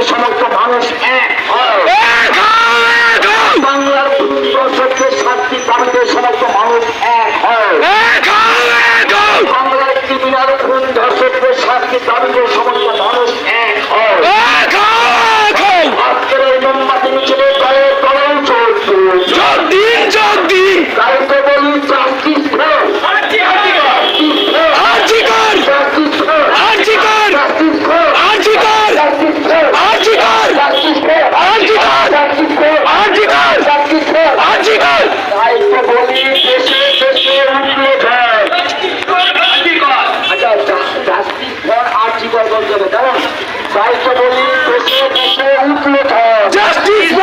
সমস্ত মানুষ এক হয়। বাংলার দর্শকদের শাস্তি দাবিতে সমস্ত মানুষ এক হয়। বাংলার ক্রিমিনাল খুন ধর্ষকদের শাস্তি দাবিতে সমস্ত মানুষ এক হয়। আজকের এই মোমবাতি মিছিলে দলের দলেও চলছে। তাই তো বলি জাস্টিস ফর জাস্টিস